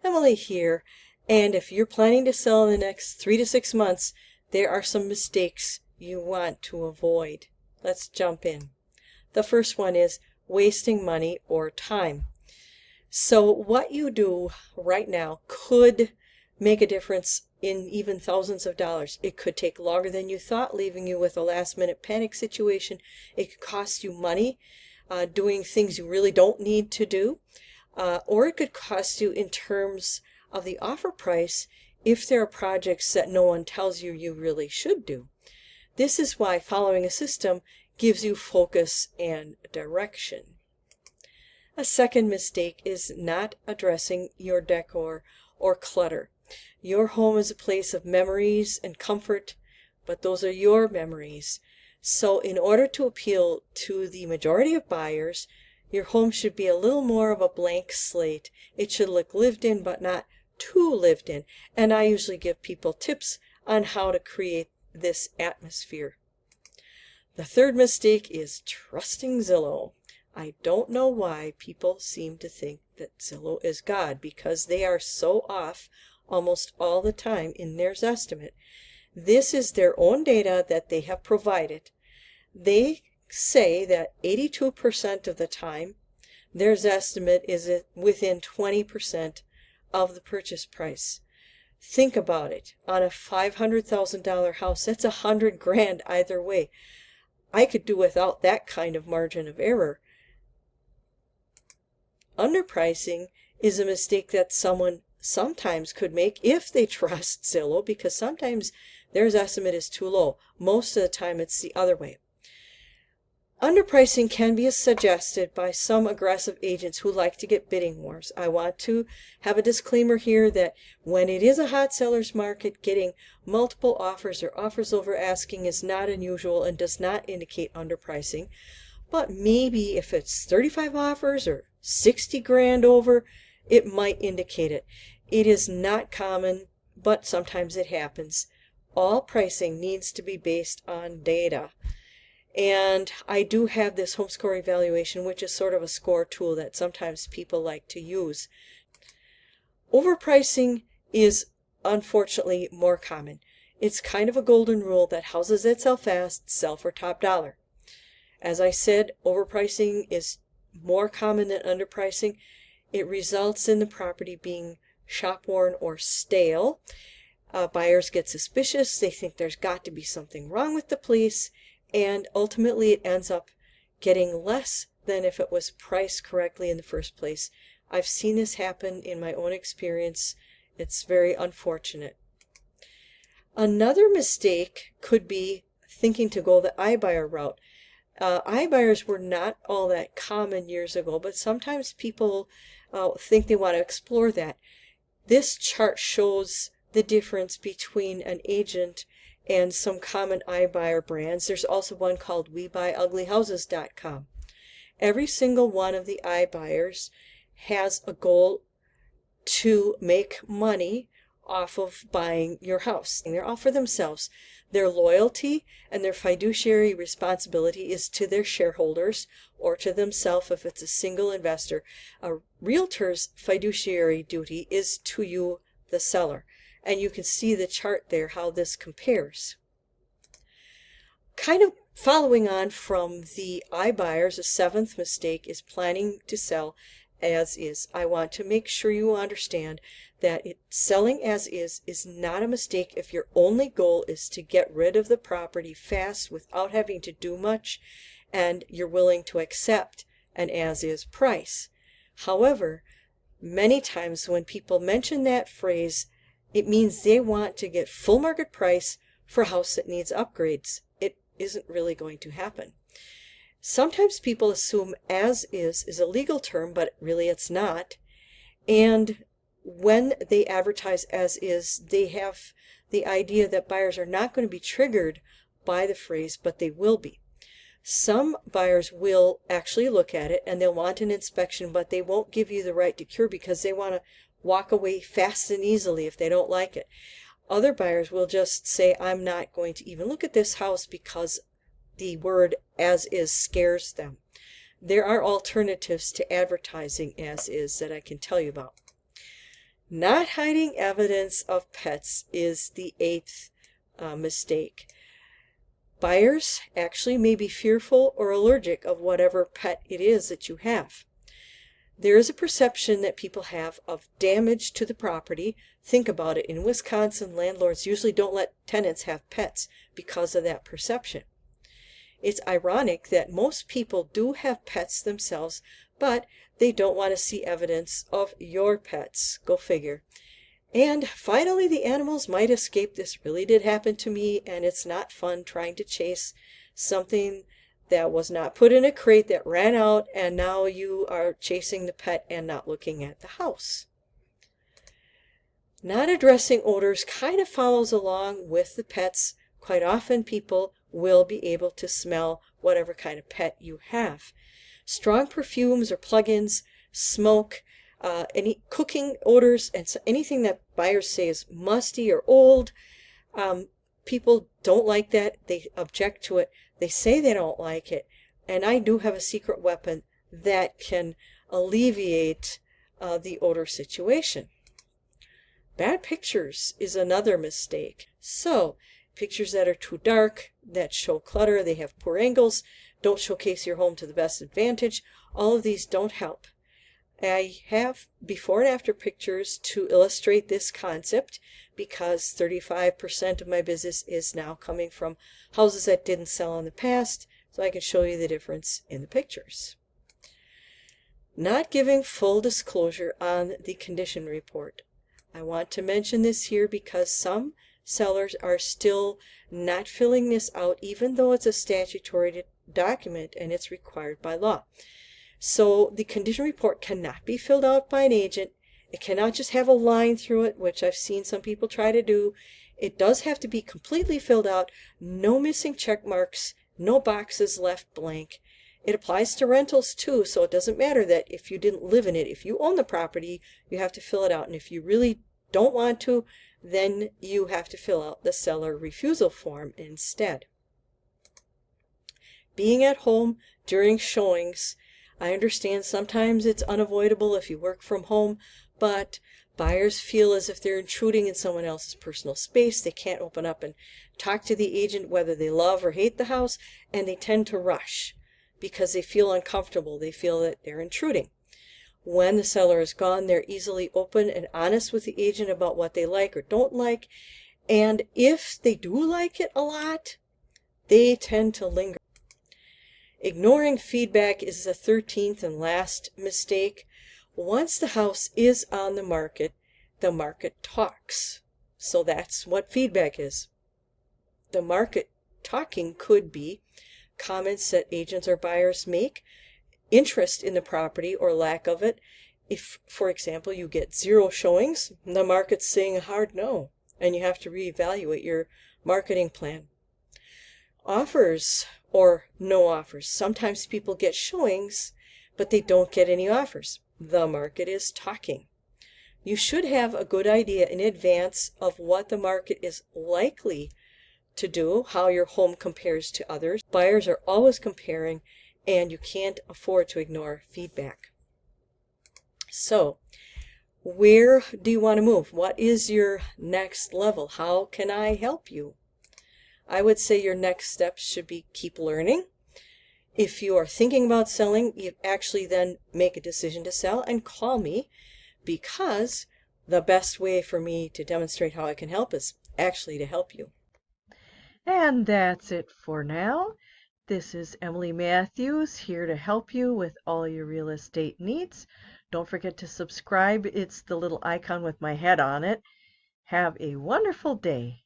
Emily here, and if you're planning to sell in the next 3 to 6 months, there are some mistakes you want to avoid. Let's jump in. The first one is wasting money or time. So what you do right now could make a difference in even thousands of dollars. It could take longer than you thought, leaving you with a last minute panic situation. It could cost you money doing things you really don't need to do. Or it could cost you in terms of the offer price if there are projects that no one tells you you really should do. This is why following a system gives you focus and direction. A second mistake is not addressing your decor or clutter. Your home is a place of memories and comfort, but those are your memories. So in order to appeal to the majority of buyers, your home should be a little more of a blank slate. It should look lived in, but not too lived in. And I usually give people tips on how to create this atmosphere. The third mistake is trusting Zillow. I don't know why people seem to think that Zillow is God, because they are so off almost all the time in their estimate. This is their own data that they have provided. They say that 82% of the time their estimate is within 20% of the purchase price. Think about it. On a $500,000 house, that's $100,000 either way. I could do without that kind of margin of error. Underpricing is a mistake that someone sometimes could make if they trust Zillow, because sometimes their estimate is too low. Most of the time it's the other way. Underpricing can be suggested by some aggressive agents who like to get bidding wars. I want to have a disclaimer here that when it is a hot seller's market, getting multiple offers or offers over asking is not unusual and does not indicate underpricing. But maybe if it's 35 offers or 60 grand over, it might indicate it. It is not common, but sometimes it happens. All pricing needs to be based on data. And I do have this home score evaluation, which is sort of a score tool that sometimes people like to use. Overpricing is unfortunately more common. It's kind of a golden rule that houses that sell fast sell for top dollar. As I said, overpricing is more common than underpricing. It results in the property being shop-worn or stale. Buyers get suspicious. They think there's got to be something wrong with the place. And ultimately it ends up getting less than if it was priced correctly in the first place. I've seen this happen in my own experience. It's very unfortunate. Another mistake could be thinking to go the iBuyer route. iBuyers were not all that common years ago, but sometimes people think they want to explore that. This chart shows the difference between an agent and some common iBuyer brands. There's also one called WeBuyUglyHouses.com. Every single one of the iBuyers has a goal to make money off of buying your house. And they're all for themselves. Their loyalty and their fiduciary responsibility is to their shareholders or to themselves if it's a single investor. A realtor's fiduciary duty is to you, the seller. And you can see the chart there, how this compares. Kind of following on from the iBuyers, a seventh mistake is planning to sell as is. I want to make sure you understand that selling as is not a mistake if your only goal is to get rid of the property fast without having to do much and you're willing to accept an as-is price. However, many times when people mention that phrase, it means they want to get full market price for a house that needs upgrades. It isn't really going to happen. Sometimes people assume as is a legal term, but really it's not. And when they advertise as is, they have the idea that buyers are not going to be triggered by the phrase, but they will be. Some buyers will actually look at it and they'll want an inspection, but they won't give you the right to cure because they want to walk away fast and easily if they don't like it. Other buyers will just say, I'm not going to even look at this house because the word as is scares them. There are alternatives to advertising as is that I can tell you about. Not hiding evidence of pets is the eighth mistake. Buyers actually may be fearful or allergic of whatever pet it is that you have. There is a perception that people have of damage to the property. Think about it. In Wisconsin, landlords usually don't let tenants have pets because of that perception. It's ironic that most people do have pets themselves, but they don't want to see evidence of your pets. Go figure. And finally, the animals might escape. This really did happen to me, and it's not fun trying to chase something that was not put in a crate that ran out, and now you are chasing the pet and not looking at the house. Not addressing odors kind of follows along with the pets. Quite often people will be able to smell whatever kind of pet you have. Strong perfumes or plug-ins, smoke, any cooking odors, and anything that buyers say is musty or old. People don't like that. They object to it. They say they don't like it. And I do have a secret weapon that can alleviate the odor situation. Bad pictures is another mistake. So, pictures that are too dark, that show clutter, they have poor angles, don't showcase your home to the best advantage. All of these don't help. I have before and after pictures to illustrate this concept because 35% of my business is now coming from houses that didn't sell in the past, so I can show you the difference in the pictures. Not giving full disclosure on the condition report. I want to mention this here because some sellers are still not filling this out even though it's a statutory document and it's required by law. So the condition report cannot be filled out by an agent. It cannot just have a line through it, which I've seen some people try to do. It does have to be completely filled out, no missing check marks, no boxes left blank. It applies to rentals too, so it doesn't matter that if you didn't live in it. If you own the property, you have to fill it out, and if you really don't want to, then you have to fill out the seller refusal form instead. Being at home during showings. I understand sometimes it's unavoidable if you work from home, but buyers feel as if they're intruding in someone else's personal space. They can't open up and talk to the agent whether they love or hate the house, and they tend to rush because they feel uncomfortable. They feel that they're intruding. When the seller is gone, they're easily open and honest with the agent about what they like or don't like, and if they do like it a lot, they tend to linger. Ignoring feedback is the 13th and last mistake. Once the house is on the market talks. So that's what feedback is. The market talking could be comments that agents or buyers make, interest in the property or lack of it. If, for example, you get 0 showings, the market's saying a hard no, and you have to reevaluate your marketing plan. Offers or no offers. Sometimes people get showings, but they don't get any offers. The market is talking. You should have a good idea in advance of what the market is likely to do, how your home compares to others. Buyers are always comparing, and you can't afford to ignore feedback. So, where do you want to move? What is your next level? How can I help you? I would say your next steps should be keep learning. If you are thinking about selling, you actually then make a decision to sell and call me, because the best way for me to demonstrate how I can help is actually to help you. And that's it for now. This is Emily Matthews here to help you with all your real estate needs. Don't forget to subscribe. It's the little icon with my head on it. Have a wonderful day.